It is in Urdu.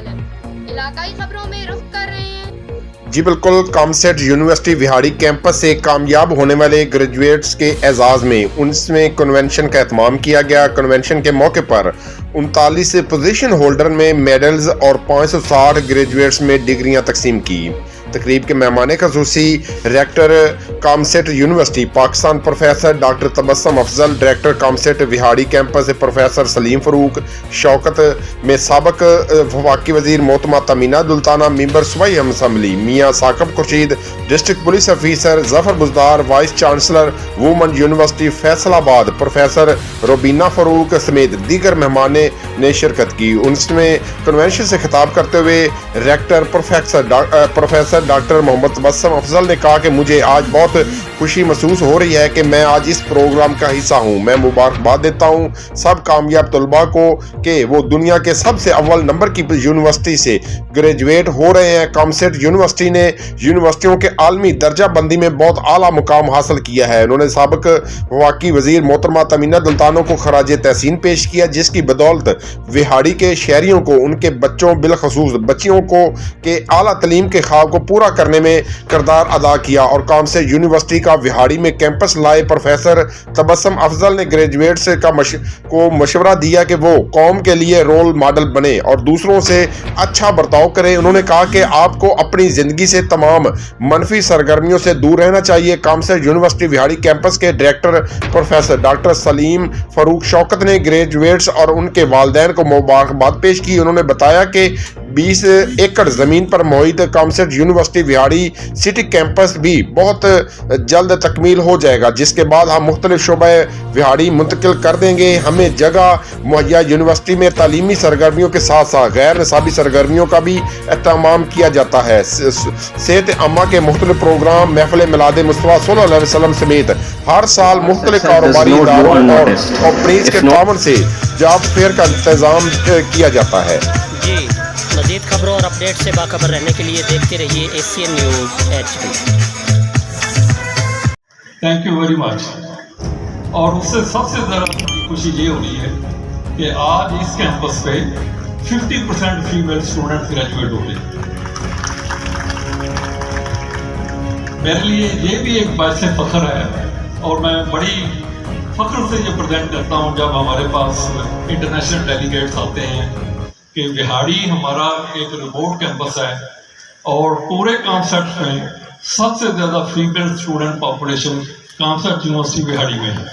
علاقائی خبروں میں رخ کر رہے ہیں۔ جی بالکل، کامسیٹ یونیورسٹی وہاڑی کیمپس سے کامیاب ہونے والے گریجویٹس کے اعزاز میں 19ویں کنونشن کا اہتمام کیا گیا۔ کنونشن کے موقع پر 39 پوزیشن ہولڈر میں میڈلز اور 560 گریجویٹس میں ڈگریاں تقسیم کی۔ تقریب کے مہمان خصوصی rector COMSATS university Pakistan professor doctor Tabassum Afzal, director COMSATS Vehari campus professor Saleem Farooq Shaukat میں سابق وفاقی وزیر محترمہ تمینہ دلتانہ، ممبر صوبائی assembly Mian Saqib Khurshid, district police officer Zafar Buzdar, vice chancellor women university Faisalabad professor Rubina فاروق سمیت دیگر مہمان نے شرکت کی۔ 19ویں کنونشن سے خطاب کرتے ہوئے ریکٹر پروفیسر ڈاکٹر محمد تبسم افضل نے کہا کہ مجھے آج بہت خوشی محسوس ہو رہی ہے کہ میں آج اس پروگرام کا حصہ ہوں۔ میں مبارکباد دیتا ہوں سب کامیاب طلباء کو کہ وہ دنیا کے سب سے اول نمبر کی یونیورسٹی سے گریجویٹ ہو رہے ہیں۔ کامسیٹ یونیورسٹی نے یونیورسٹیوں کے عالمی درجہ بندی میں بہت اعلیٰ مقام حاصل کیا ہے۔ انہوں نے سابق وفاقی وزیر محترمہ تمینہ دلتانہ کو خراج تحسین پیش کیا، جس کی بدولت وہاڑی کے شہریوں کو ان کے بچوں بالخصوص بچیوں کو کے اعلیٰ تعلیم کے خواب کو پورا کرنے میں کردار ادا کیا۔ اور کامسیٹ یونیورسٹی کا وہاڑی میں کیمپس لائے پروفیسر تبسم افضل نے گریجویٹس کو مشورہ دیا کہ وہ قوم کے لیے رول ماڈل بنے اور دوسروں سے اچھا برتاؤ کریں۔ انہوں نے کہا کہ آپ کو اپنی زندگی سے تمام منفی سرگرمیوں سے دور رہنا چاہیے۔ کامسیٹ یونیورسٹی وہاڑی کیمپس کے ڈائریکٹر پروفیسر ڈاکٹر سلیم فاروق شوکت نے گریجویٹس اور ان کے والدین کو مبارکباد پیش کی۔ انہوں نے بتایا کہ 20 ایکڑ زمین پر محیط COMSATS university Vehari city campus بھی بہت جلد تکمیل ہو جائے گا، جس کے بعد ہم مختلف شعبہ وہاڑی منتقل کر دیں گے۔ ہمیں جگہ مہیا یونیورسٹی میں تعلیمی سرگرمیوں کے ساتھ ساتھ غیر نصابی سرگرمیوں کا بھی اہتمام کیا جاتا ہے۔ صحت عامہ کے مختلف پروگرام، محفل میلاد مصطفیٰ صلی اللہ علیہ وسلم سمیت ہر سال مختلف کاروباری اداروں اور کمپنیز کے تعاون سے جاب فیئر کا انتظام کیا جاتا ہے۔ جی مزید خبروں اور اپڈیٹ سے باخبر رہنے کے لیے دیکھتے رہیے Asian news HD۔ Thank you very much. اور اس سے سب سے زیادہ خوشی یہ ہو رہی ہے کہ آج اس کیمپس پہ 50% فیمیل اسٹوڈنٹ گریجویٹ ہو گئے۔ میرے لیے یہ بھی ایک باعث فخر ہے اور میں بڑی فخر سے یہ پریزنٹ کرتا ہوں جب ہمارے پاس انٹرنیشنل ڈیلیگیٹس آتے ہیں کہ وہاڑی ہمارا ایک ریموٹ کیمپس ہے اور پورے کامسیٹ میں سب سے زیادہ female student population COMSATS university Vehari میں ہے۔